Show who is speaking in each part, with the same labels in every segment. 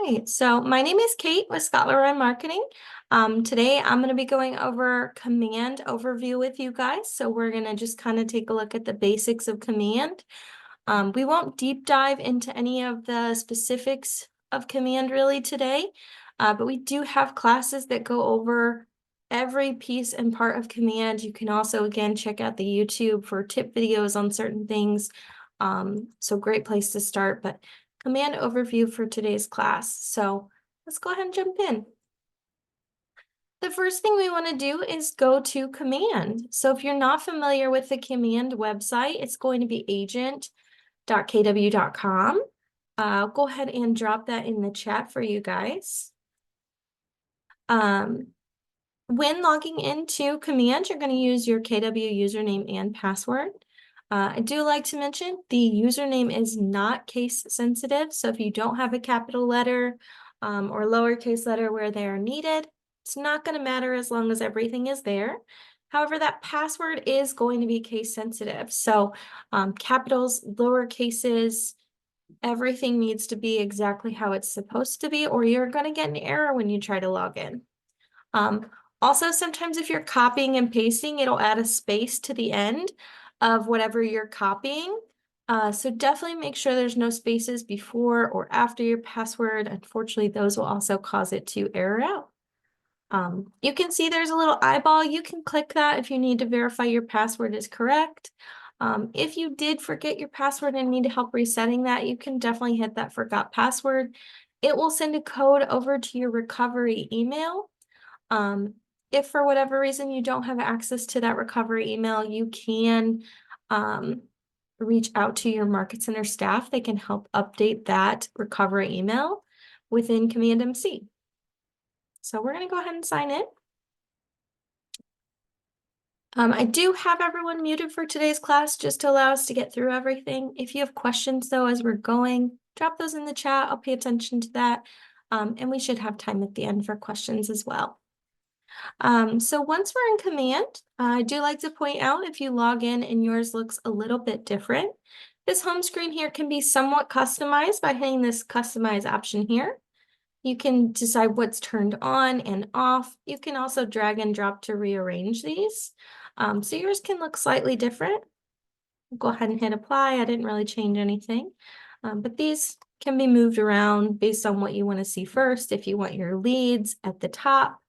Speaker 1: right, so my name is Kate with KWRI Marketing. Today I'm going to be going over command overview with you guys. So we're going to just kind of take a look at the basics of command. We won't deep dive into any of the specifics of command really today, but we do have classes that go over every piece and part of command. You can also, again, check out the YouTube for tip videos on certain things. So great place to start, but command overview for today's class. So let's go ahead and jump in. The first thing we want to do is go to command. So if you're not familiar with the command website, it's going to be agent.kw.com. I'll go ahead and drop that in the chat for you guys. When logging into command, you're going to use your KW username and password. I do like to mention the username is not case sensitive. So if you don't have a capital letter or lowercase letter where they are needed, it's not going to matter as long as everything is there. However, that password is going to be case sensitive. So capitals, lower cases, everything needs to be exactly how it's supposed to be, or you're going to get an error when you try to log in. Also, sometimes if you're copying and pasting, it'll add a space to the end of whatever you're copying. So definitely make sure there's no spaces before or after your password. Unfortunately, those will also cause it to error out. You can see there's a little eyeball. You can click that if you need to verify your password is correct. If you did forget your password and need help resetting that, you can definitely hit that forgot password. It will send a code over to your recovery email. If for whatever reason you don't have access to that recovery email, you can reach out to your Market Center staff. They can help update that recovery email within Command MC. So we're going to go ahead and sign in. I do have everyone muted for today's class just to allow us to get through everything. If you have questions though as we're going, drop those in the chat. I'll pay attention to that. And we should have time at the end for questions as well. So once we're in command, I do like to point out if you log in and yours looks a little bit different, this home screen here can be somewhat customized by hitting this customize option here. You can decide what's turned on and off. You can also drag and drop to rearrange these. So yours can look slightly different. Go ahead and hit apply. I didn't really change anything, but these can be moved around based on what you want to see first. If you want your leads at the top,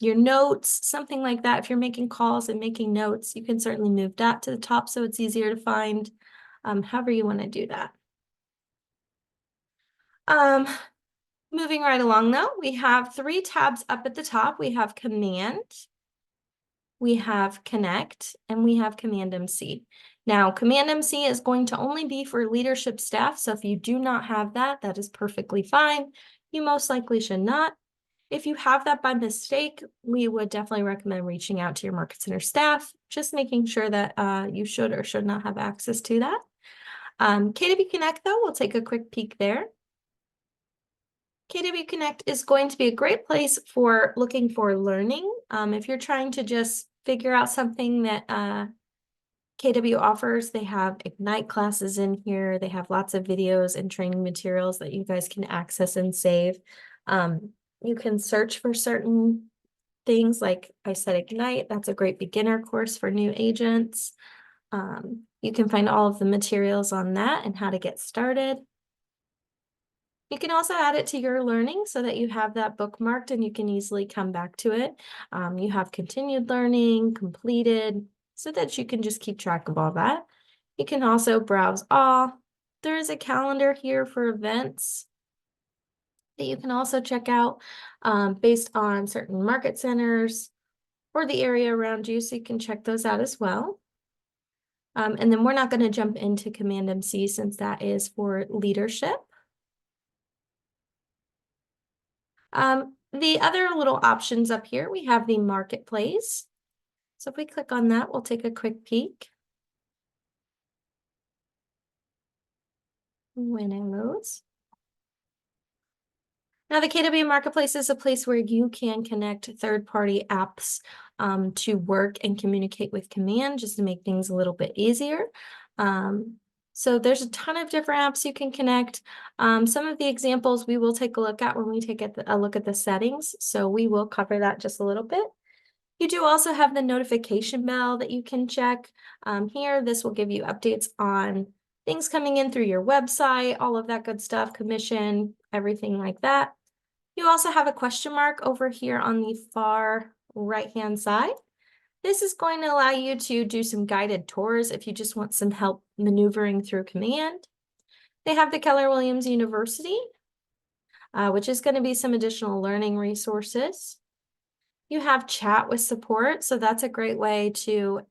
Speaker 1: your notes, something like that. If you're making calls and making notes, you can certainly move that to the top so it's easier to find, however you want to do that. Moving right along though, we have 3 tabs up at the top. We have Command, we have Connect, and we have Command MC. Now, Command MC is going to only be for leadership staff, so if you do not have that, that is perfectly fine. You most likely should not. If you have that by mistake, we would definitely recommend reaching out to your Market Center staff, just making sure that you should or should not have access to that. KW Connect, though, we'll take a quick peek there. KW Connect is going to be a great place for looking for learning. If you're trying to just figure out something that KW offers, they have Ignite classes in here. They have lots of videos and training materials that you guys can access and save. You can search for certain things, like I said, Ignite. That's a great beginner course for new agents. You can find all of the materials on that and how to get started. You can also add it to your learning so that you have that bookmarked and you can easily come back to it. You have continued learning, completed, so that you can just keep track of all that. You can also browse all. There is a calendar here for events that you can also check out based on certain market centers or the area around you, so you can check those out as well. And then we're not going to jump into Command MC since that is for leadership. The other little options up here, we have the marketplace. So if we click on that, we'll take a quick peek. When it loads. Now, the KW Marketplace is a place where you can connect third-party apps to work and communicate with Command just to make things a little bit easier. So there's a ton of different apps you can connect. Some of the examples we will take a look at when we take a look at the settings. So we will cover that just a little bit. You do also have the notification bell that you can check. Here, this will give you updates on things coming in through your website, all of that good stuff, commission, everything like that. You also have a question mark over here on the far right-hand side. This is going to allow you to do some guided tours if you just want some help maneuvering through command. They have the Keller Williams University, which is going to be some additional learning resources. You have chat with support, so that's a great way to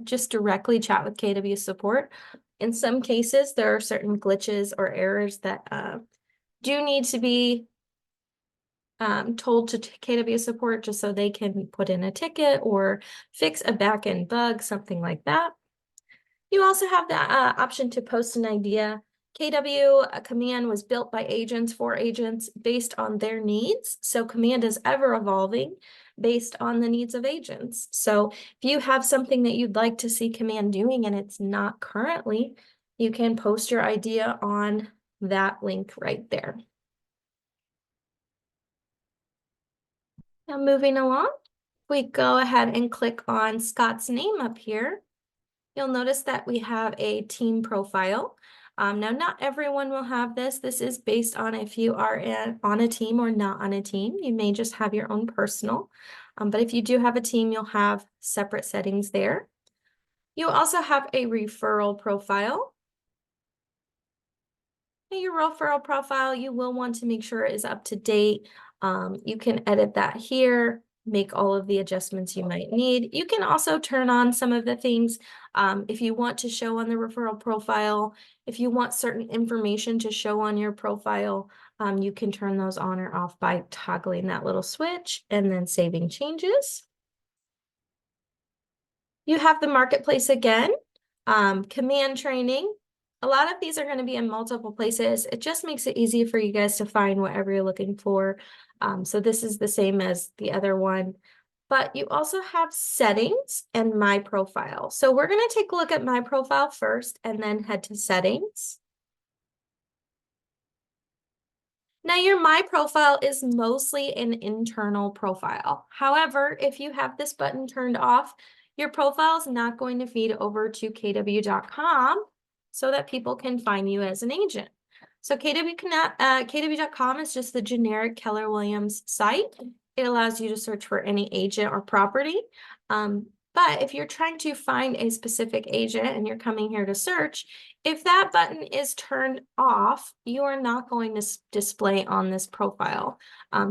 Speaker 1: just directly chat with KW support. In some cases, there are certain glitches or errors that do need to be told to KW support just so they can put in a ticket or fix a backend bug, something like that. You also have the option to post an idea. KW Command was built by agents for agents based on their needs. So Command is ever evolving based on the needs of agents. So if you have something that you'd like to see Command doing and it's not currently, you can post your idea on that link right there. Now moving along, we go ahead and click on Scott's name up here. You'll notice that we have a team profile. Now, not everyone will have this. This is based on if you are on a team or not on a team. You may just have your own personal. But if you do have a team, you'll have separate settings there. You also have a referral profile. Your referral profile, you will want to make sure it is up to date. You can edit that here, make all of the adjustments you might need. You can also turn on some of the things if you want to show on the referral profile. If you want certain information to show on your profile, you can turn those on or off by toggling that little switch and then saving changes. You have the marketplace again, command training. A lot of these are going to be in multiple places. It just makes it easy for you guys to find whatever you're looking for. So this is the same as the other one. But you also have settings and my profile. So we're going to take a look at my profile first and then head to settings. Now your My Profile is mostly an internal profile. However, if you have this button turned off, your profile is not going to feed over to KW.com so that people can find you as an agent. So KW.com is just the generic Keller Williams site. It allows you to search for any agent or property. But if you're trying to find a specific agent and you're coming here to search, if that button is turned off, you are not going to display on this profile.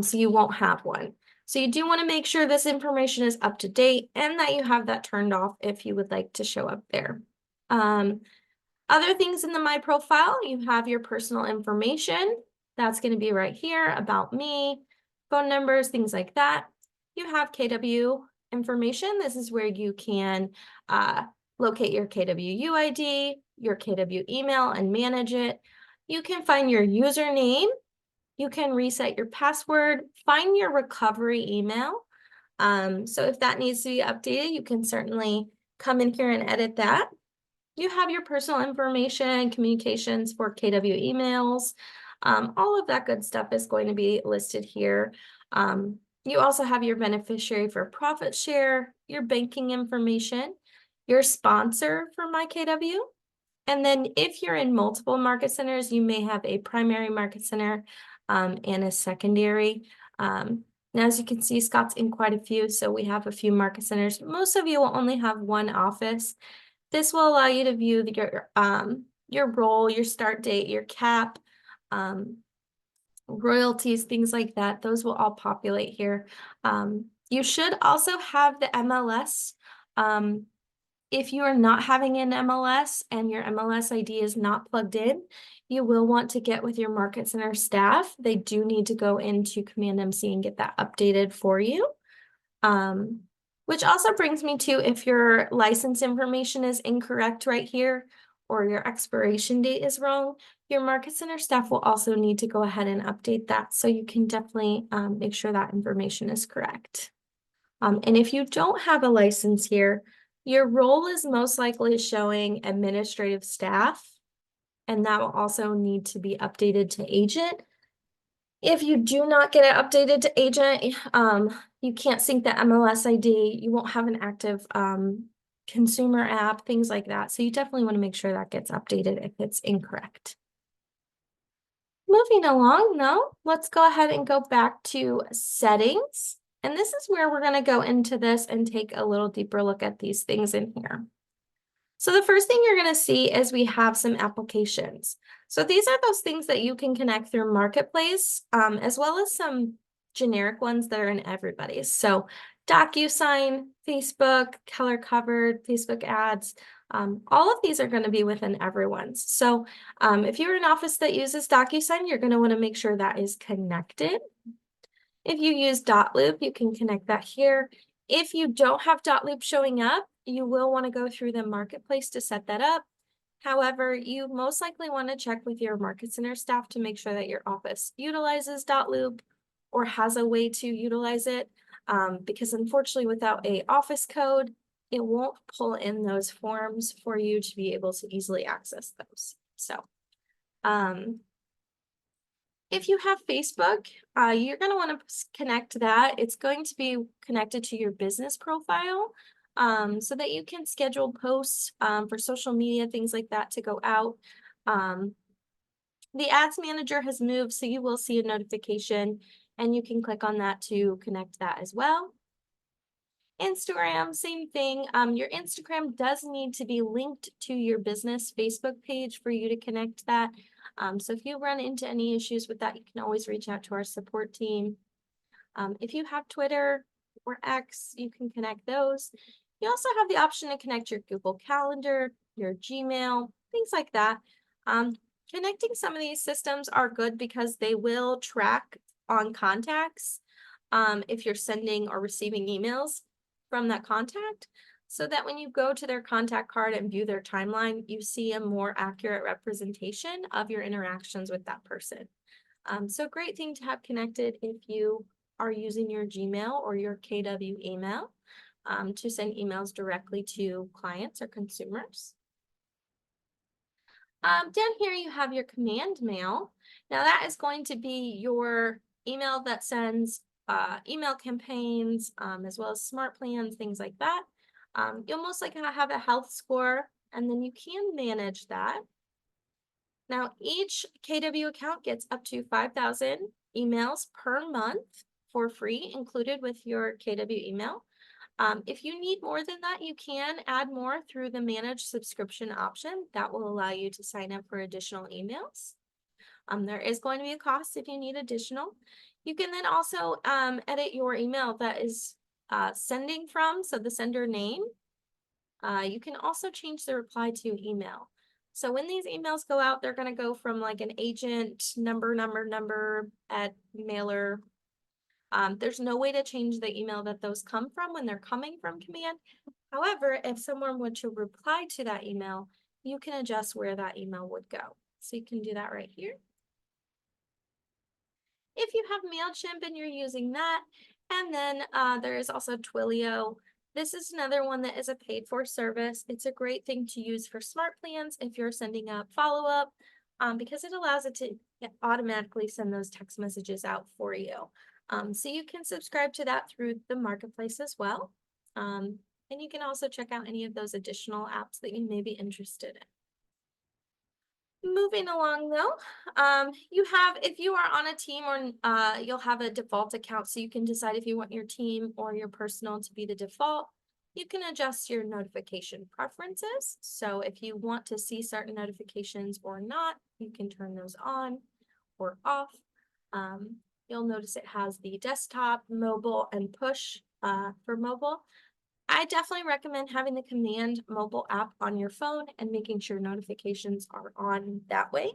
Speaker 1: So you won't have one. So you do want to make sure this information is up to date and that you have that turned off if you would like to show up there. Other things in the My Profile, you have your personal information. That's going to be right here, about me, phone numbers, things like that. You have KW information. This is where you can locate your KW UID, your KW email, and manage it. You can find your username. You can reset your password, find your recovery email. So if that needs to be updated, you can certainly come in here and edit that. You have your personal information, communications for KW emails. All of that good stuff is going to be listed here. You also have your beneficiary for profit share, your banking information, your sponsor for MyKW. And then if you're in multiple market centers, you may have a primary market center and a secondary. Now, as you can see, Scott's in quite a few, so we have a few market centers. Most of you will only have one office. This will allow you to view your role, your start date, your cap, royalties, things like that. Those will all populate here. You should also have the MLS. If you are not having an MLS and your MLS ID is not plugged in, you will want to get with your Market Center staff. They do need to go into Command MC and get that updated for you. Which also brings me to if your license information is incorrect right here or your expiration date is wrong, your Market Center staff will also need to go ahead and update that. So you can definitely make sure that information is correct. And if you don't have a license here, your role is most likely showing administrative staff. and that will also need to be updated to agent. If you do not get it updated to agent, you can't sync the MLS ID, you won't have an active consumer app, things like that. So you definitely want to make sure that gets updated if it's incorrect. Moving along now, let's go ahead and go back to settings. And this is where we're going to go into this and take a little deeper look at these things in here. So the first thing you're going to see is we have some applications. So these are those things that you can connect through Marketplace, as well as some generic ones that are in everybody's. So DocuSign, Facebook, color covered, Facebook ads, all of these are going to be within everyone's. So if you're an office that uses DocuSign, you're going to want to make sure that is connected. If you use .loop, you can connect that here. If you don't have .loop showing up, you will want to go through the marketplace to set that up. However, you most likely want to check with your Market Center staff to make sure that your office utilizes .loop or has a way to utilize it, because unfortunately without a office code, it won't pull in those forms for you to be able to easily access those. So, if you have Facebook, you're going to want to connect that. It's going to be connected to your business profile, so that you can schedule posts for social media, things like that to go out. The ads manager has moved, so you will see a notification and you can click on that to connect that as well. Instagram, same thing. Your Instagram does need to be linked to your business Facebook page for you to connect that. So if you run into any issues with that, you can always reach out to our support team. If you have Twitter or X, you can connect those. You also have the option to connect your Google Calendar, your Gmail, things like that. Connecting some of these systems are good because they will track on contacts if you're sending or receiving emails from that contact, so that when you go to their contact card and view their timeline, you see a more accurate representation of your interactions with that person. So great thing to have connected if you are using your Gmail or your KW email to send emails directly to clients or consumers. Down here you have your command mail. Now that is going to be your email that sends email campaigns, as well as smart plans, things like that. You'll most likely have a health score, and then you can manage that. Now, each KW account gets up to 5,000 emails per month for free, included with your KW email. If you need more than that, you can add more through the managed subscription option. That will allow you to sign up for additional emails. There is going to be a cost if you need additional. You can then also edit your email that is sending from, so the sender name. You can also change the reply to email. So when these emails go out, they're going to go from like an agent number at mailer. There's no way to change the email that those come from when they're coming from command. However, if someone were to reply to that email, you can adjust where that email would go. So you can do that right here. If you have MailChimp and you're using that, and then there is also Twilio. This is another one that is a paid for service. It's a great thing to use for smart plans if you're sending a follow-up, because it allows it to automatically send those text messages out for you. So you can subscribe to that through the marketplace as well. And you can also check out any of those additional apps that you may be interested in. Moving along though, if you are on a team, or you'll have a default account, so you can decide if you want your team or your personal to be the default. You can adjust your notification preferences. So if you want to see certain notifications or not, you can turn those on or off. You'll notice it has the desktop, mobile, and push for mobile. I definitely recommend having the Command mobile app on your phone and making sure notifications are on that way.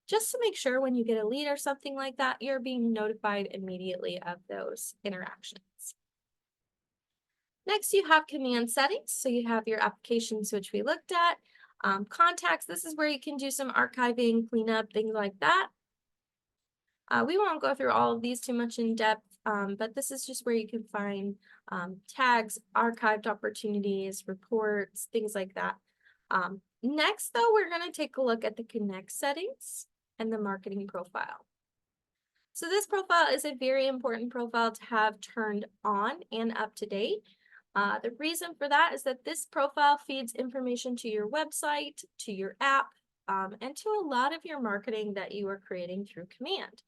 Speaker 1: Just to make sure when you get a lead or something like that, you're being notified immediately of those interactions. Next, you have command settings. So you have your applications, which we looked at. Contacts, this is where you can do some archiving, cleanup, things like that. We won't go through all of these too much in depth, but this is just where you can find tags, archived opportunities, reports, things like that. Next, though, we're going to take a look at the Connect settings and the marketing profile. So this profile is a very important profile to have turned on and up to date. The reason for that is that this profile feeds information to your website, to your app, and to a lot of your marketing that you are creating through Command.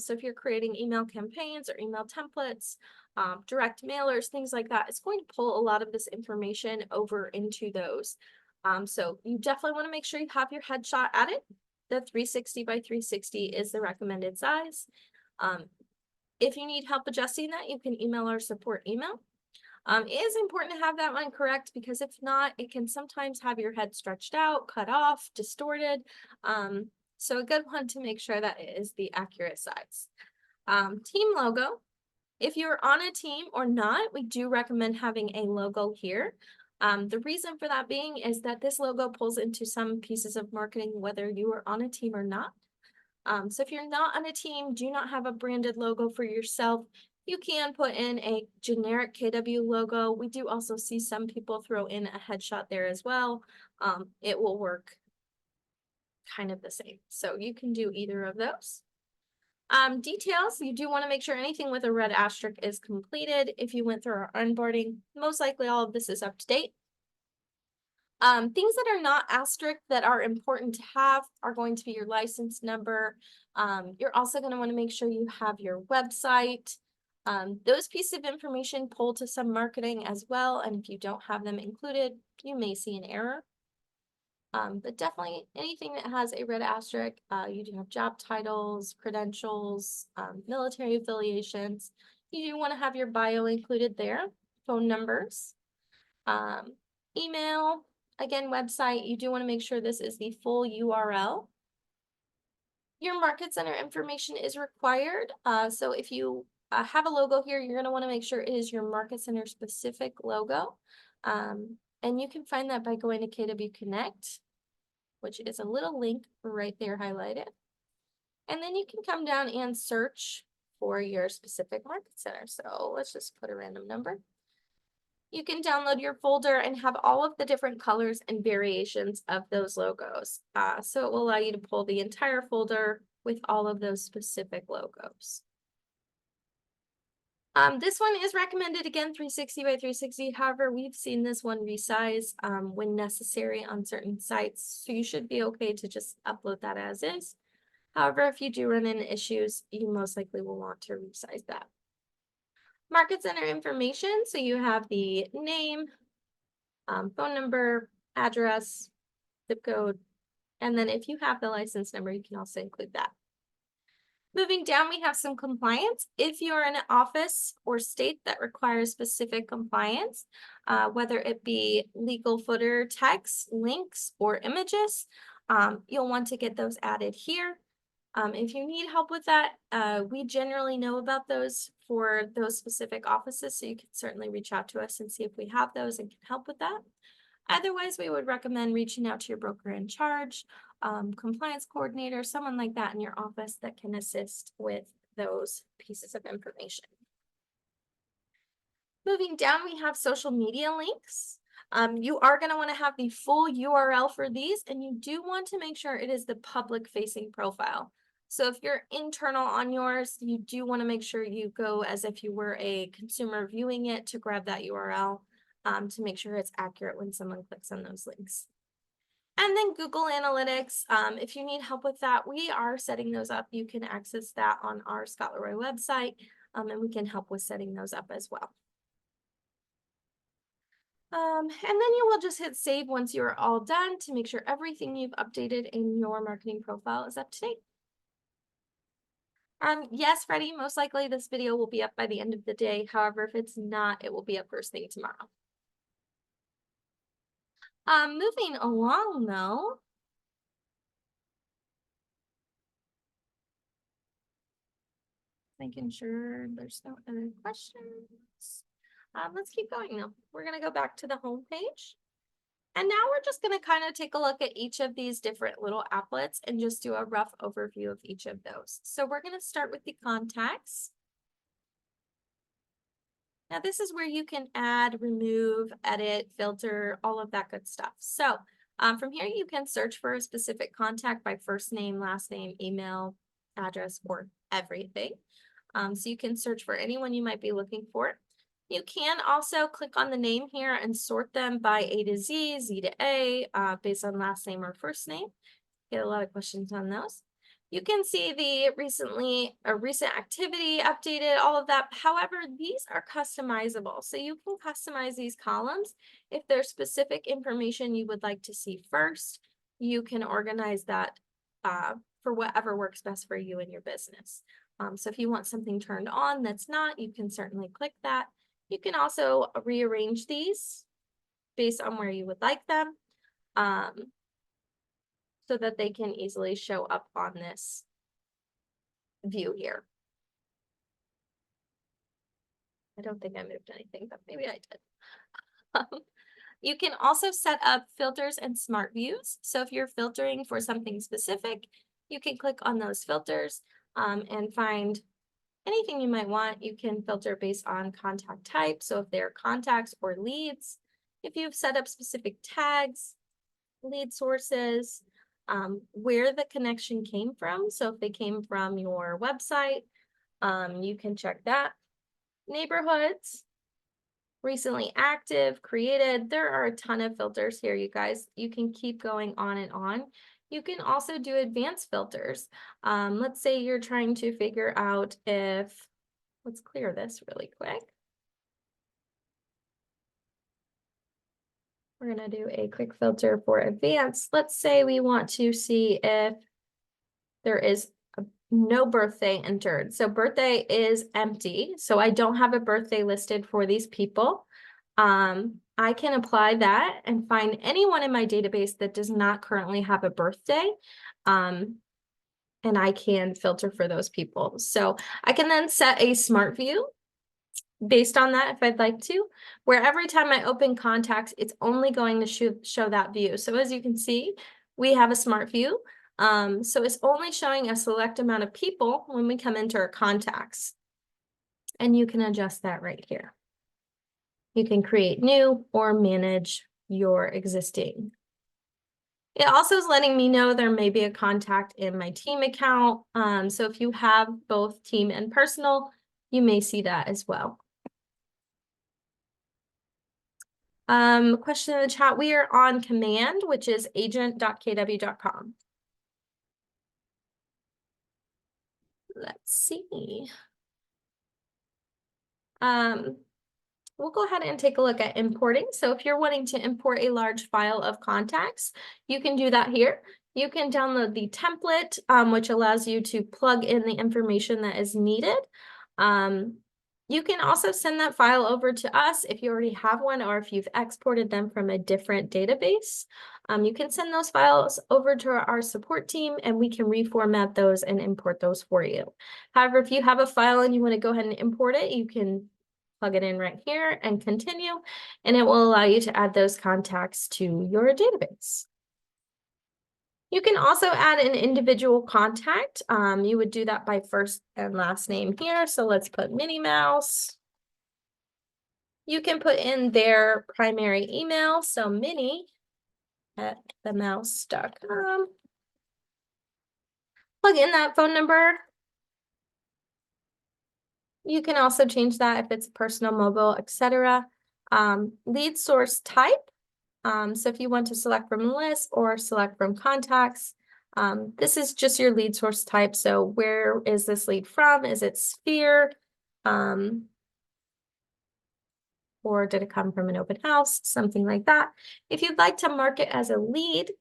Speaker 1: So if you're creating email campaigns or email templates, direct mailers, things like that, it's going to pull a lot of this information over into those. So you definitely want to make sure you have your headshot added. The 360 by 360 is the recommended size. If you need help adjusting that, you can email our support email. It is important to have that one correct because if not, it can sometimes have your head stretched out, cut off, distorted. So a good one to make sure that it is the accurate size. Team logo. If you're on a team or not, we do recommend having a logo here. The reason for that being is that this logo pulls into some pieces of marketing, whether you are on a team or not. So if you're not on a team, do not have a branded logo for yourself, you can put in a generic KW logo. We do also see some people throw in a headshot there as well. It will work kind of the same. So you can do either of those. Details, you do want to make sure anything with a red asterisk is completed. If you went through our onboarding, most likely all of this is up to date. Things that are not asterisk that are important to have are going to be your license number. You're also going to want to make sure you have your website. Those pieces of information pull to some marketing as well, and if you don't have them included, you may see an error. But definitely anything that has a red asterisk, you do have job titles, credentials, military affiliations. You do want to have your bio included there, phone numbers, email, again, website. You do want to make sure this is the full URL. Your market center information is required. So if you have a logo here, you're going to want to make sure it is your market center specific logo. And you can find that by going to KW Connect, which is a little link right there highlighted. And then you can come down and search for your specific market center. So let's just put a random number. You can download your folder and have all of the different colors and variations of those logos. So it will allow you to pull the entire folder with all of those specific logos. This one is recommended, again, 360 by 360. However, we've seen this one resize when necessary on certain sites. So you should be okay to just upload that as is. However, if you do run into issues, you most likely will want to resize that. Market center information. So you have the name, phone number, address, zip code, and then if you have the license number, you can also include that. Moving down, we have some compliance. If you're in an office or state that requires specific compliance, whether it be legal footer text, links, or images, you'll want to get those added here. If you need help with that, we generally know about those for those specific offices, so you can certainly reach out to us and see if we have those and can help with that. Otherwise, we would recommend reaching out to your broker in charge, compliance coordinator, someone like that in your office that can assist with those pieces of information. Moving down, we have social media links. You are going to want to have the full URL for these, and you do want to make sure it is the public-facing profile. So if you're internal on yours, you do want to make sure you go as if you were a consumer viewing it to grab that URL to make sure it's accurate when someone clicks on those links. And then Google Analytics, if you need help with that, we are setting those up. You can access that on our KWRI website, and we can help with setting those up as well. And then you will just hit save once you are all done to make sure everything you've updated in your marketing profile is up to date. Yes, Freddie, most likely this video will be up by the end of the day. However, if it's not, it will be up first thing tomorrow. Moving along though. Making sure there's no other questions. Let's keep going now. We're going to go back to the home page. And now we're just going to kind of take a look at each of these different little applets and just do a rough overview of each of those. So we're going to start with the contacts. Now this is where you can add, remove, edit, filter, all of that good stuff. So From here, you can search for a specific contact by first name, last name, email, address, or everything. So you can search for anyone you might be looking for. You can also click on the name here and sort them by A to Z, Z to A, based on last name or first name. Get a lot of questions on those. You can see the recent activity updated, all of that. However, these are customizable. So you can customize these columns. If there's specific information you would like to see first, you can organize that for whatever works best for you and your business. So if you want something turned on that's not, you can certainly click that. You can also rearrange these based on where you would like them. So that they can easily show up on this view here. I don't think I moved anything, but maybe I did. You can also set up filters and smart views. So if you're filtering for something specific, you can click on those filters and find anything you might want. You can filter based on contact type. So if they're contacts or leads, if you've set up specific tags, lead sources, where the connection came from. So if they came from your website, you can check that. Neighborhoods, recently active, created. There are a ton of filters here, you guys. You can keep going on and on. You can also do advanced filters. Let's say you're trying to figure out if, let's clear this really quick. We're going to do a quick filter for advanced. Let's say we want to see if there is no birthday entered. So birthday is empty. So I don't have a birthday listed for these people. I can apply that and find anyone in my database that does not currently have a birthday. And I can filter for those people. So I can then set a smart view based on that if I'd like to, where every time I open contacts, it's only going to show that view. So as you can see, we have a smart view. So it's only showing a select amount of people when we come into our contacts. And you can adjust that right here. You can create new or manage your existing. It also is letting me know there may be a contact in my team account. So if you have both team and personal, you may see that as well. Question in the chat. We are on command, which is agent.kw.com. Let's see. We'll go ahead and take a look at importing. So if you're wanting to import a large file of contacts, you can do that here. You can download the template, which allows you to plug in the information that is needed. You can also send that file over to us if you already have one or if you've exported them from a different database. You can send those files over to our support team and we can reformat those and import those for you. However, if you have a file and you want to go ahead and import it, you can plug it in right here and continue, and it will allow you to add those contacts to your database. You can also add an individual contact. You would do that by first and last name here. So let's put Minnie Mouse. You can put in their primary email. So Minnie@themouse.com. Plug in that phone number. You can also change that if it's personal, mobile, etc. Lead source type. So if you want to select from a list or select from contacts, this is just your lead source type. So where is this lead from? Is it Sphere? Or did it come from an open house? Something like that. If you'd like to mark it as a lead,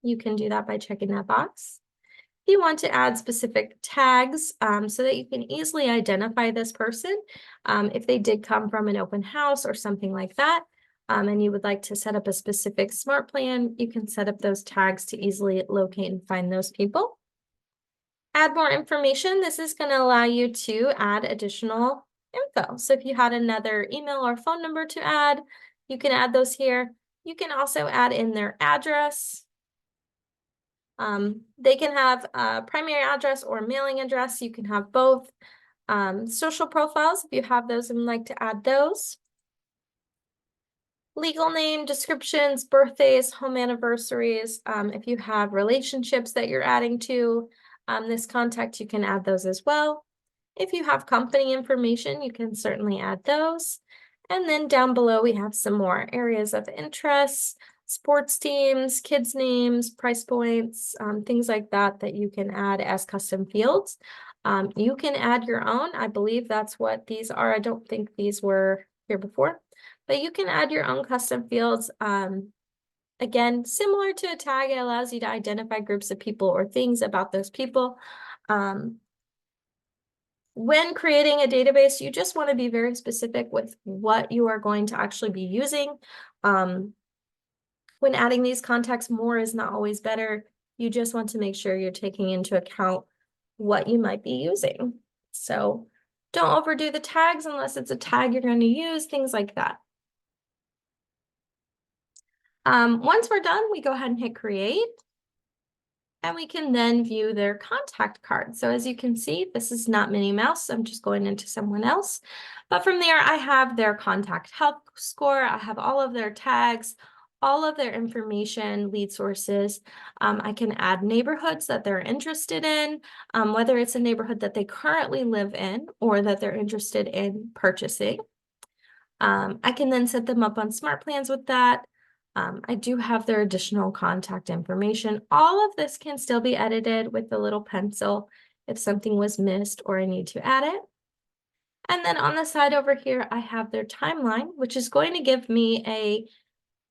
Speaker 1: you can do that by checking that box. If you want to add specific tags so that you can easily identify this person, if they did come from an open house or something like that, and you would like to set up a specific smart plan, you can set up those tags to easily locate and find those people. Add more information. This is going to allow you to add additional info. So if you had another email or phone number to add, you can add those here. You can also add in their address. They can have a primary address or mailing address. You can have both. Social profiles, if you have those and like to add those. Legal name, descriptions, birthdays, home anniversaries. If you have relationships that you're adding to this contact, you can add those as well. If you have company information, you can certainly add those. And then down below, we have some more areas of interest, sports teams, kids' names, price points, things like that that you can add as custom fields. You can add your own. I believe that's what these are. I don't think these were here before, but you can add your own custom fields. Again, similar to a tag, it allows you to identify groups of people or things about those people. When creating a database, you just want to be very specific with what you are going to actually be using. When adding these contacts, more is not always better. You just want to make sure you're taking into account what you might be using. So don't overdo the tags unless it's a tag you're going to use, things like that. Once we're done, we go ahead and hit create. And we can then view their contact card. So as you can see, this is not Minnie Mouse. I'm just going into someone else. But from there, I have their contact health score. I have all of their tags, all of their information, lead sources. I can add neighborhoods that they're interested in, whether it's a neighborhood that they currently live in or that they're interested in purchasing. I can then set them up on smart plans with that. I do have their additional contact information. All of this can still be edited with the little pencil if something was missed or I need to add it. And then on the side over here, I have their timeline, which is going to give me a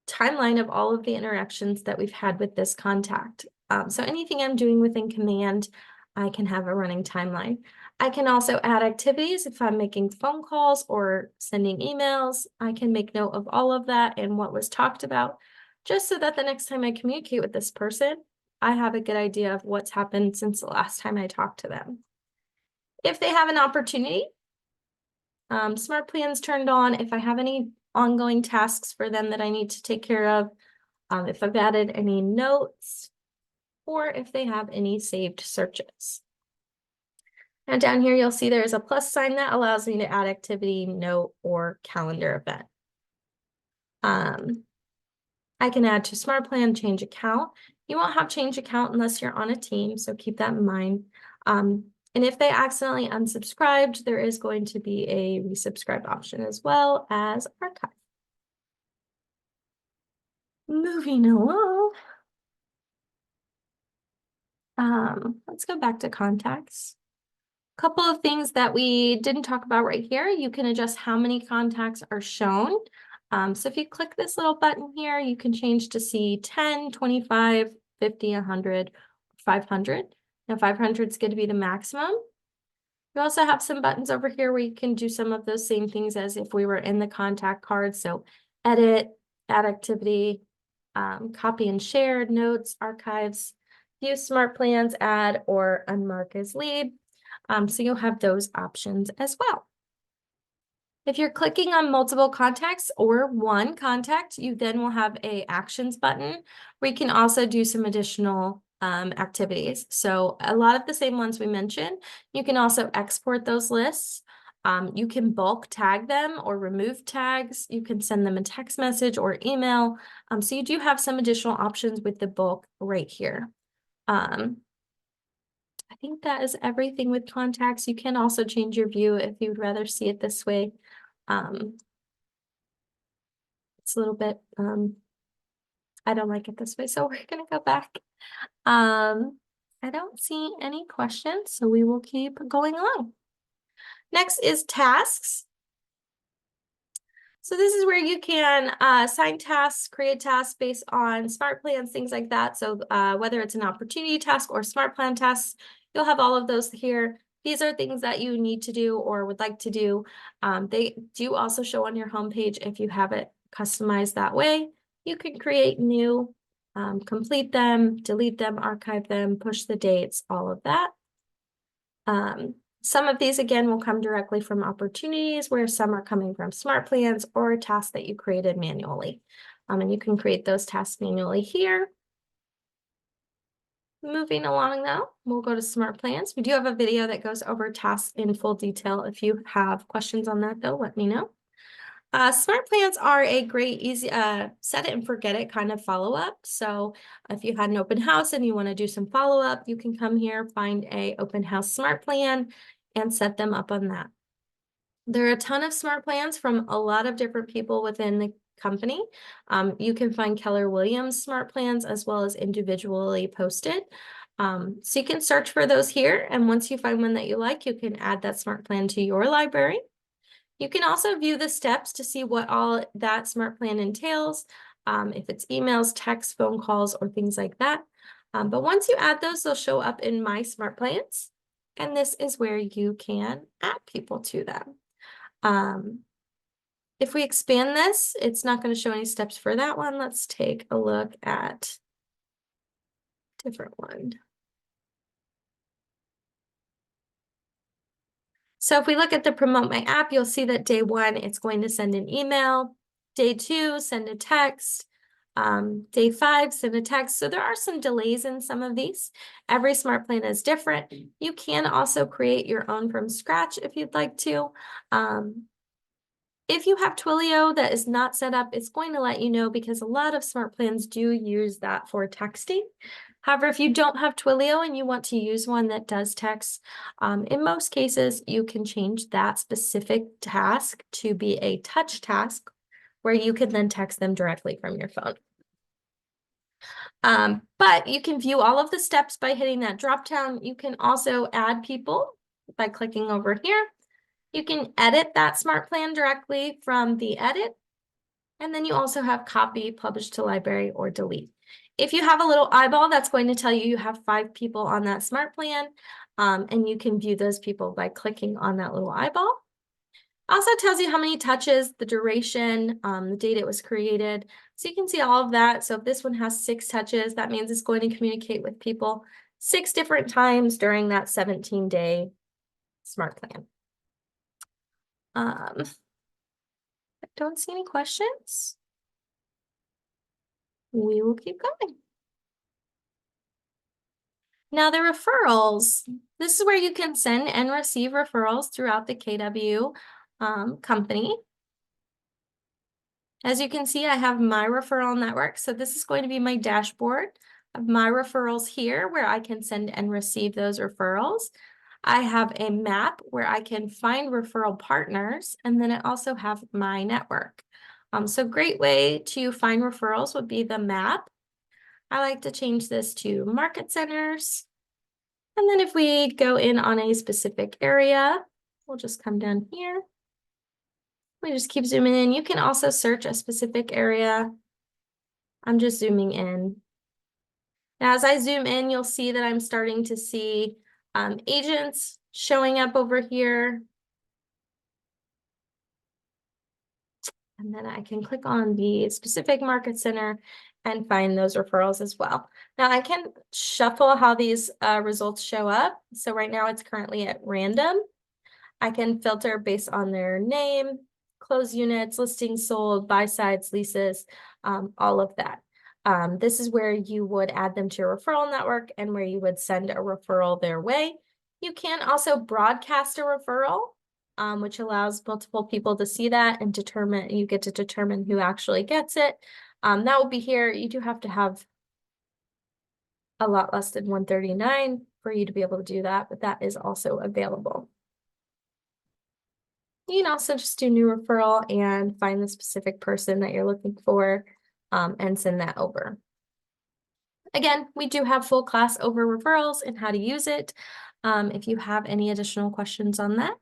Speaker 1: timeline of all of the interactions that we've had with this contact. So anything I'm doing within Command, I can have a running timeline. I can also add activities if I'm making phone calls or sending emails. I can make note of all of that and what was talked about, just so that the next time I communicate with this person, I have a good idea of what's happened since the last time I talked to them. If they have an opportunity, smart plans turned on. If I have any ongoing tasks for them that I need to take care of, if I've added any notes, or if they have any saved searches. Now down here, you'll see there's a plus sign that allows me to add activity, note, or calendar event. I can add to smart plan, change account. You won't have change account unless you're on a team, so keep that in mind. And if they accidentally unsubscribed, there is going to be a resubscribe option as well as archive. Moving along. Let's go back to contacts. A couple of things that we didn't talk about right here. You can adjust how many contacts are shown. So if you click this little button here, you can change to see 10, 25, 50, 100, 500. Now 500 is going to be the maximum. You also have some buttons over here where you can do some of those same things as if we were in the contact card. So edit, add activity, copy and share, notes, archives, view smart plans, add, or unmark as lead. So you'll have those options as well. If you're clicking on multiple contacts or one contact, you then will have a actions button where you can also do some additional activities. So a lot of the same ones we mentioned, you can also export those lists. You can bulk tag them or remove tags. You can send them a text message or email. So you do have some additional options with the bulk right here. I think that is everything with contacts. You can also change your view if you'd rather see it this way. It's a little bit, I don't like it this way, so we're gonna go back. I don't see any questions, so we will keep going along. Next is tasks. So this is where you can assign tasks, create tasks based on smart plans, things like that. So whether it's an opportunity task or smart plan tasks, you'll have all of those here. These are things that you need to do or would like to do. They do also show on your homepage if you have it customized that way. You can create new, complete them, delete them, archive them, push the dates, all of that. Some of these, again, will come directly from opportunities, where some are coming from smart plans or tasks that you created manually. And you can create those tasks manually here. Moving along now, we'll go to smart plans. We do have a video that goes over tasks in full detail. If you have questions on that, though, let me know. Smart plans are a great, easy, set it and forget it kind of follow-up. So if you had an open house and you want to do some follow-up, you can come here, find a open house smart plan and set them up on that. There are a ton of smart plans from a lot of different people within the company. You can find Keller Williams smart plans as well as individually posted. So you can search for those here. And once you find one that you like, you can add that smart plan to your library. You can also view the steps to see what all that smart plan entails, if it's emails, texts, phone calls, or things like that. But once you add those, they'll show up in My Smart Plans. And this is where you can add people to them. If we expand this, it's not going to show any steps for that one. Let's take a look at a different one. So if we look at the Promote My App, you'll see that day 1, it's going to send an email. Day 2, send a text. Day 5, send a text. So there are some delays in some of these. Every smart plan is different. You can also create your own from scratch if you'd like to. If you have Twilio that is not set up, it's going to let you know because a lot of smart plans do use that for texting. However, if you don't have Twilio and you want to use one that does text, in most cases, you can change that specific task to be a touch task where you can then text them directly from your phone. But you can view all of the steps by hitting that drop down. You can also add people by clicking over here. You can edit that smart plan directly from the edit. And then you also have copy, publish to library, or delete. If you have a little eyeball, that's going to tell you you have 5 people on that smart plan. And you can view those people by clicking on that little eyeball. Also tells you how many touches, the duration, the date it was created. So you can see all of that. So if this one has 6 touches, that means it's going to communicate with people 6 different times during that 17-day smart plan. I don't see any questions. We will keep going. Now the referrals, this is where you can send and receive referrals throughout the KW company. As you can see, I have my referral network. So this is going to be my dashboard of my referrals here where I can send and receive those referrals. I have a map where I can find referral partners, and then I also have my network. So great way to find referrals would be the map. I like to change this to market centers. And then if we go in on a specific area, we'll just come down here. We just keep zooming in. You can also search a specific area. I'm just zooming in. Now, as I zoom in, you'll see that I'm starting to see agents showing up over here. And then I can click on the specific market center and find those referrals as well. Now I can shuffle how these results show up. So right now it's currently at random. I can filter based on their name, closed units, listings sold, buy sides, leases, all of that. This is where you would add them to your referral network and where you would send a referral their way. You can also broadcast a referral, which allows multiple people to see that and determine, you get to determine who actually gets it. That will be here. You do have to have a lot less than 139 for you to be able to do that, but that is also available. You can also just do new referral and find the specific person that you're looking for and send that over. Again, we do have full class over referrals and how to use it. If you have any additional questions on that,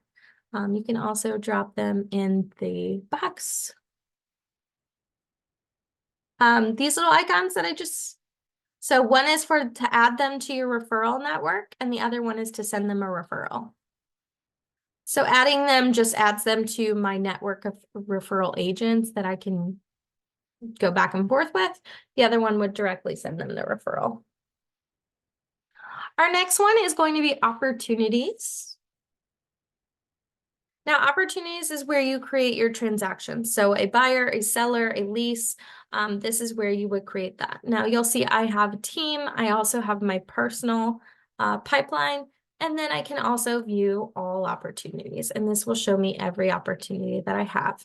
Speaker 1: you can also drop them in the box. These little icons that so one is to add them to your referral network and the other one is to send them a referral. So adding them just adds them to my network of referral agents that I can go back and forth with. The other one would directly send them the referral. Our next one is going to be opportunities. Now, opportunities is where you create your transactions. So a buyer, a seller, a lease, this is where you would create that. Now, you'll see I have a team. I also have my personal pipeline, and then I can also view all opportunities, and this will show me every opportunity that I have.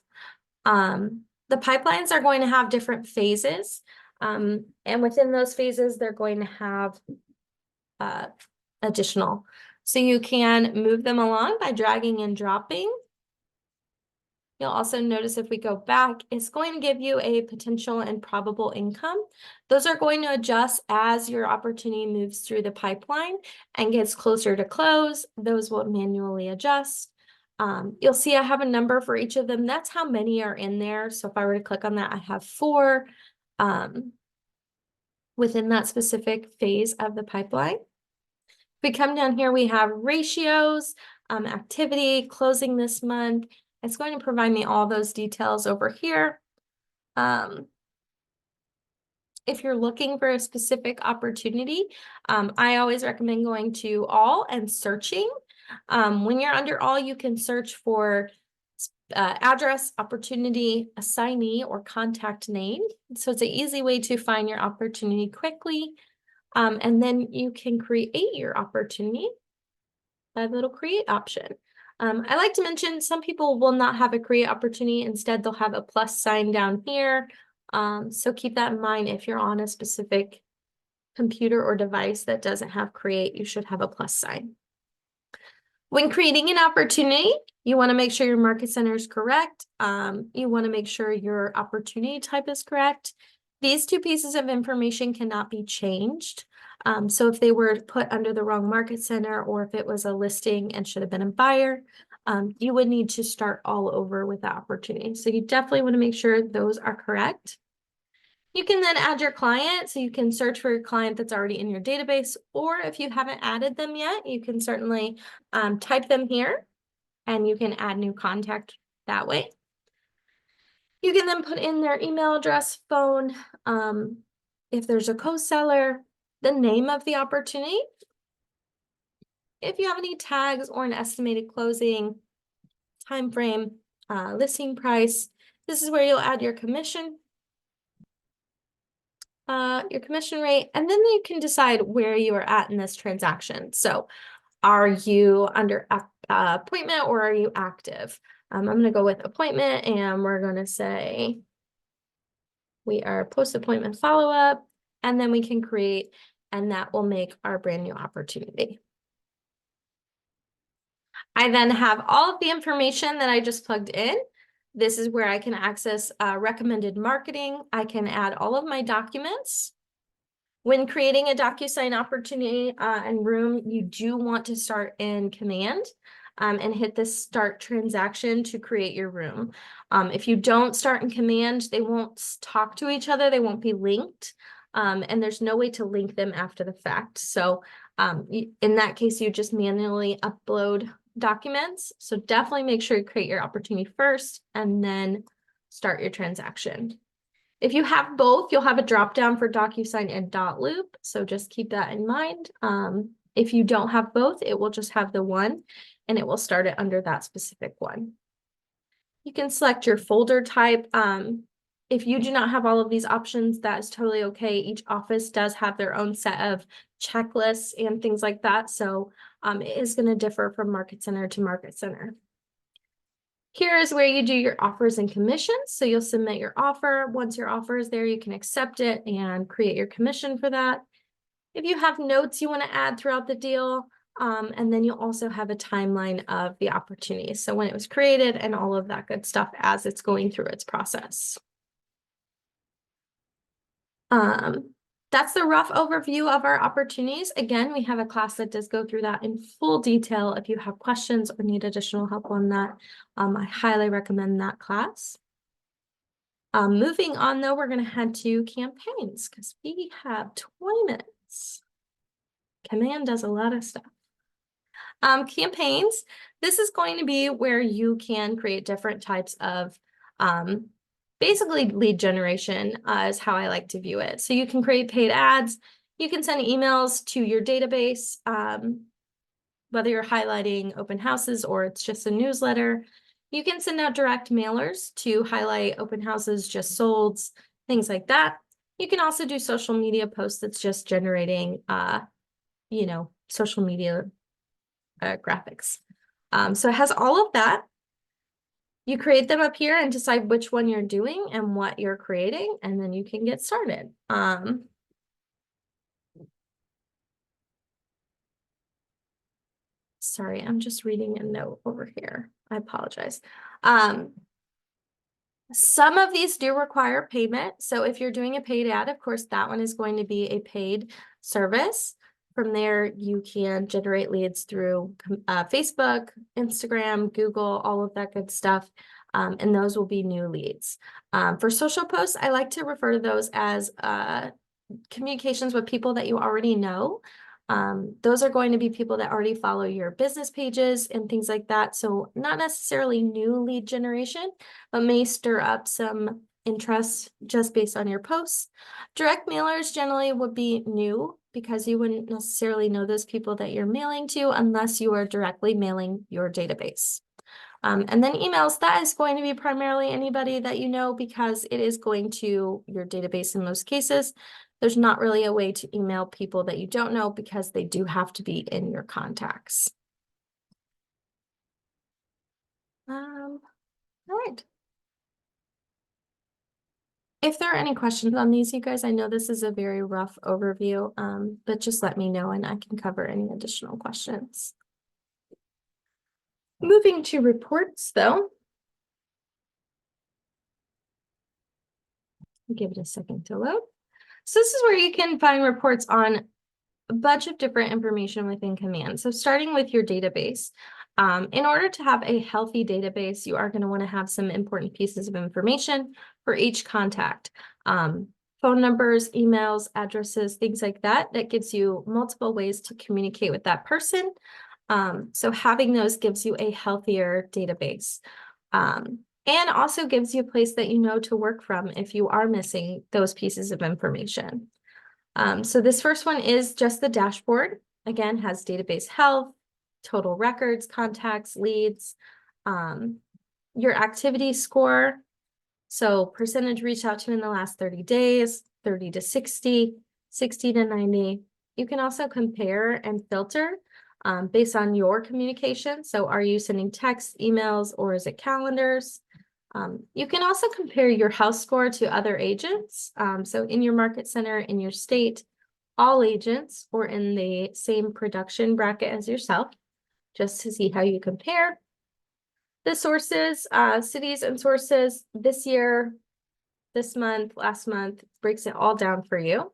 Speaker 1: The pipelines are going to have different phases. And within those phases, they're going to have additional. So you can move them along by dragging and dropping. You'll also notice if we go back, it's going to give you a potential and probable income. Those are going to adjust as your opportunity moves through the pipeline and gets closer to close. Those will manually adjust. You'll see I have a number for each of them. That's how many are in there. So if I were to click on that, I have 4 within that specific phase of the pipeline. If we come down here, we have ratios, activity, closing this month. It's going to provide me all those details over here. If you're looking for a specific opportunity, I always recommend going to all and searching. When you're under all, you can search for address, opportunity, assignee, or contact name. So it's an easy way to find your opportunity quickly. And then you can create your opportunity by the little create option. I like to mention some people will not have a create opportunity. Instead, they'll have a plus sign down here. So keep that in mind. If you're on a specific computer or device that doesn't have create, you should have a plus sign. When creating an opportunity, you want to make sure your market center is correct. You want to make sure your opportunity type is correct. These 2 pieces of information cannot be changed. So if they were put under the wrong market center, or if it was a listing and should have been a buyer, you would need to start all over with the opportunity. So you definitely want to make sure those are correct. You can then add your client, so you can search for your client that's already in your database, or if you haven't added them yet, you can certainly type them here and you can add new contact that way. You can then put in their email address, phone, if there's a co-seller, the name of the opportunity, if you have any tags or an estimated closing, time frame, listing price. This is where you'll add your commission rate, and then you can decide where you are at in this transaction. So are you under appointment or are you active? I'm going to go with appointment, and we're going to say we are post-appointment follow-up, and then we can create, and that will make our brand new opportunity. I then have all of the information that I just plugged in. This is where I can access recommended marketing. I can add all of my documents. When creating a DocuSign opportunity and room, you do want to start in Command and hit this start transaction to create your room. If you don't start in Command, they won't talk to each other. They won't be linked. And there's no way to link them after the fact. So in that case, you just manually upload documents. So definitely make sure you create your opportunity first and then start your transaction. If you have both, you'll have a drop down for DocuSign and dot loop. So just keep that in mind. If you don't have both, it will just have the one and it will start it under that specific one. You can select your folder type. If you do not have all of these options, that is totally okay. Each office does have their own set of checklists and things like that. So it is going to differ from market center to market center. Here is where you do your offers and commissions. So you'll submit your offer. Once your offer is there, you can accept it and create your commission for that. If you have notes you want to add throughout the deal, and then you'll also have a timeline of the opportunity. So when it was created and all of that good stuff as it's going through its process. That's the rough overview of our opportunities. Again, we have a class that does go through that in full detail. If you have questions or need additional help on that, I highly recommend that class. Moving on though, we're going to head to campaigns because we have 20 minutes. Command does a lot of stuff. Campaigns, this is going to be where you can create different types of basically lead generation is how I like to view it. So you can create paid ads. You can send emails to your database, whether you're highlighting open houses or it's just a newsletter. You can send out direct mailers to highlight open houses, just solds, things like that. You can also do social media posts that's just generating, social media graphics. So it has all of that. You create them up here and decide which one you're doing and what you're creating, and then you can get started. Sorry, I'm just reading a note over here. I apologize. Some of these do require payment. So if you're doing a paid ad, of course, that one is going to be a paid service. From there, you can generate leads through Facebook, Instagram, Google, all of that good stuff. And those will be new leads. For social posts, I like to refer to those as communications with people that you already know. Those are going to be people that already follow your business pages and things like that. So not necessarily new lead generation, but may stir up some interest just based on your posts. Direct mailers generally would be new because you wouldn't necessarily know those people that you're mailing to unless you are directly mailing your database. And then emails, that is going to be primarily anybody that you know because it is going to your database in most cases. There's not really a way to email people that you don't know because they do have to be in your contacts. All right. If there are any questions on these, you guys, I know this is a very rough overview, but just let me know and I can cover any additional questions. Moving to reports though. Give it a second to load. So this is where you can find reports on a bunch of different information within Command. So starting with your database, in order to have a healthy database, you are going to want to have some important pieces of information for each contact. Phone numbers, emails, addresses, things like that. That gives you multiple ways to communicate with that person. So having those gives you a healthier database. And also gives you a place that you know to work from if you are missing those pieces of information. So this first one is just the dashboard. Again, has database health, total records, contacts, leads, your activity score. So percentage reached out to in the last 30 days, 30 to 60, 60 to 90. You can also compare and filter based on your communication. So are you sending texts, emails, or is it calendars? You can also compare your house score to other agents. So in your market center, in your state, all agents, or in the same production bracket as yourself, just to see how you compare. The sources, cities and sources this year, this month, last month, breaks it all down for you.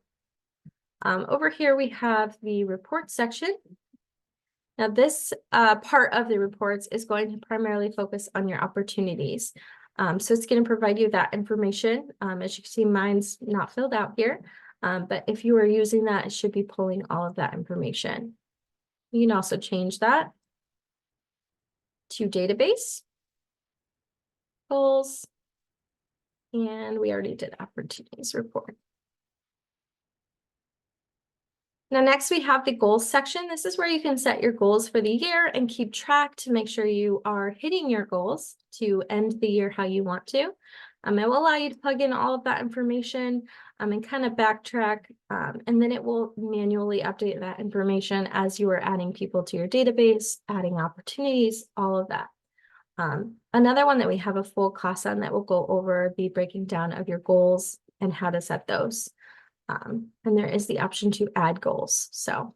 Speaker 1: Over here, we have the report section. Now this part of the reports is going to primarily focus on your opportunities. So it's going to provide you that information. As you can see, mine's not filled out here, but if you are using that, it should be pulling all of that information. You can also change that to database, goals, and we already did opportunities report. Now, next we have the goals section. This is where you can set your goals for the year and keep track to make sure you are hitting your goals to end the year how you want to. It will allow you to plug in all of that information and kind of backtrack, and then it will manually update that information as you are adding people to your database, adding opportunities, all of that. Another one that we have a full class on that will go over the breaking down of your goals and how to set those. And there is the option to add goals. So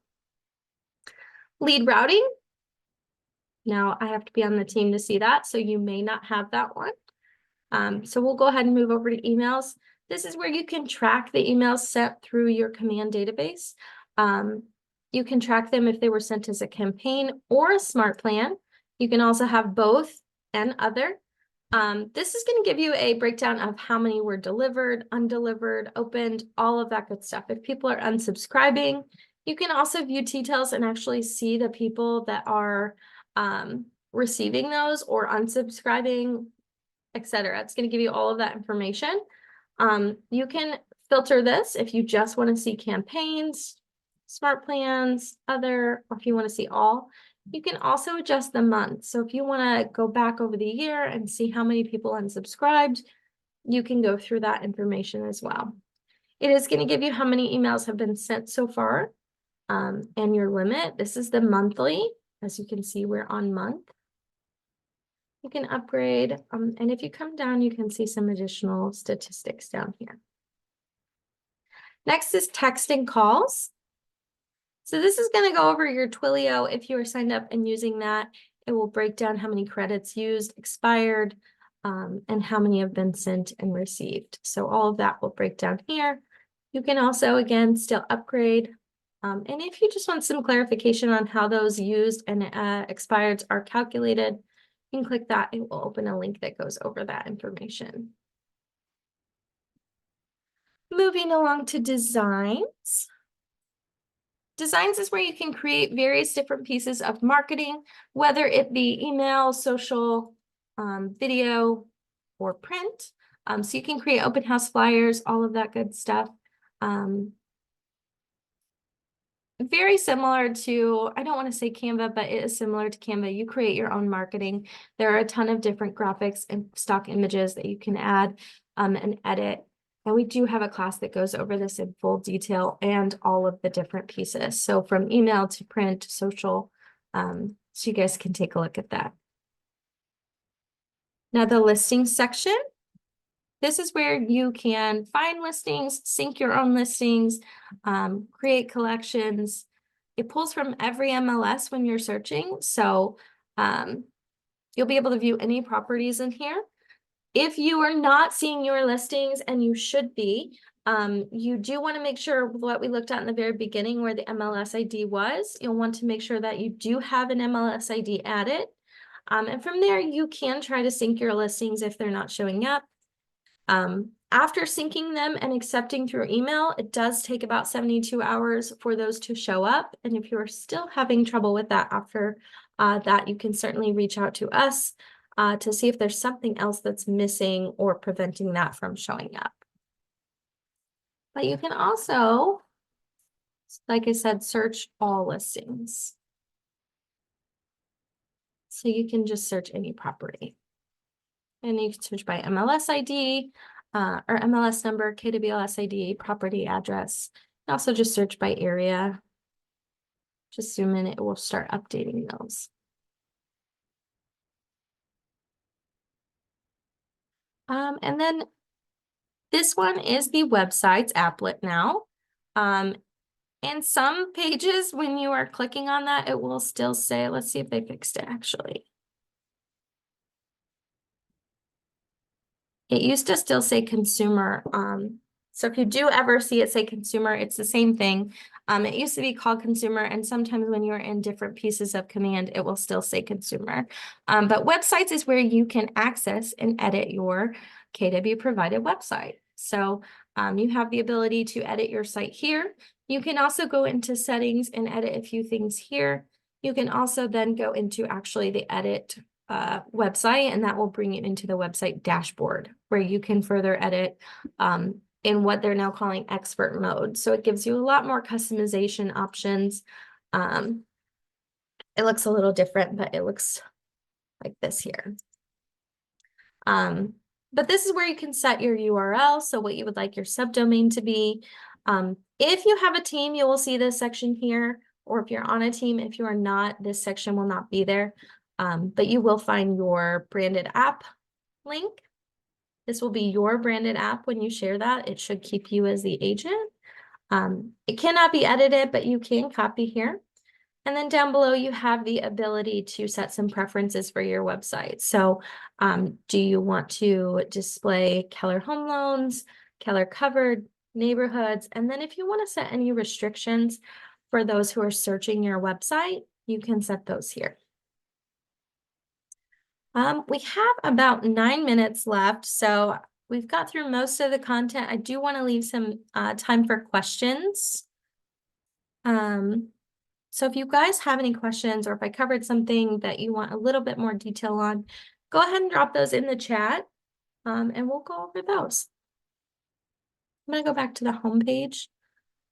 Speaker 1: lead routing. Now I have to be on the team to see that, so you may not have that one. So we'll go ahead and move over to emails. This is where you can track the emails sent through your command database. You can track them if they were sent as a campaign or a smart plan. You can also have both and other. This is going to give you a breakdown of how many were delivered, undelivered, opened, all of that good stuff. If people are unsubscribing, you can also view details and actually see the people that are receiving those or unsubscribing, etc. It's going to give you all of that information. You can filter this if you just want to see campaigns, smart plans, other, or if you want to see all. You can also adjust the month. So if you want to go back over the year and see how many people unsubscribed, you can go through that information as well. It is going to give you how many emails have been sent so far, and your limit. This is the monthly. As you can see, we're on month. You can upgrade, and if you come down, you can see some additional statistics down here. Next is texting calls. So this is going to go over your Twilio. If you are signed up and using that, it will break down how many credits used, expired, and how many have been sent and received. So all of that will break down here. You can also, again, still upgrade. And if you just want some clarification on how those used and expireds are calculated, you can click that. It will open a link that goes over that information. Moving along to designs. Designs is where you can create various different pieces of marketing, whether it be email, social, video, or print. So you can create open house flyers, all of that good stuff. Very similar to, I don't want to say Canva, but it is similar to Canva. You create your own marketing. There are a ton of different graphics and stock images that you can add and edit. And we do have a class that goes over this in full detail and all of the different pieces. So from email to print to social, so you guys can take a look at that. Now the listings section. This is where you can find listings, sync your own listings, create collections. It pulls from every MLS when you're searching. So you'll be able to view any properties in here. If you are not seeing your listings, and you should be, you do want to make sure what we looked at in the very beginning where the MLS ID was, you'll want to make sure that you do have an MLS ID added. And from there, you can try to sync your listings if they're not showing up. After syncing them and accepting through email, it does take about 72 hours for those to show up. And if you're still having trouble with that after that, you can certainly reach out to us to see if there's something else that's missing or preventing that from showing up. But you can also, like I said, search all listings. So you can just search any property. And you can search by MLS ID or MLS number, KWRI ID, property address. And also just search by area. Just zoom in, it will start updating those. And then this one is the website's applet now. And some pages, when you are clicking on that, it will still say, let's see if they fixed it actually. It used to still say consumer. So if you do ever see it say consumer, it's the same thing. It used to be called consumer, and sometimes when you're in different pieces of command, it will still say consumer. But websites is where you can access and edit your KW provided website. So you have the ability to edit your site here. You can also go into settings and edit a few things here. You can also then go into actually the edit website, and that will bring you into the website dashboard where you can further edit in what they're now calling expert mode. So it gives you a lot more customization options. It looks a little different, but it looks like this here. But this is where you can set your URL, so what you would like your subdomain to be. If you have a team, you will see this section here, or if you're on a team. If you are not, this section will not be there. But you will find your branded app link. This will be your branded app. When you share that, it should keep you as the agent. It cannot be edited, but you can copy here. And then down below, you have the ability to set some preferences for your website. So do you want to display Keller Home Loans, Keller Covered, neighborhoods? And then if you want to set any restrictions for those who are searching your website, you can set those here. We have about 9 minutes left, so we've got through most of the content. I do want to leave some time for questions. So if you guys have any questions, or if I covered something that you want a little bit more detail on, go ahead and drop those in the chat, and we'll go over those. I'm going to go back to the home page,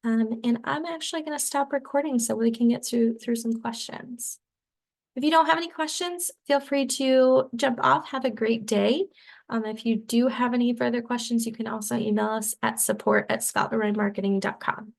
Speaker 1: and I'm actually going to stop recording so we can get through some questions. If you don't have any questions, feel free to jump off. Have a great day. If you do have any further questions, you can also email us at support@scotlandmarketing.com.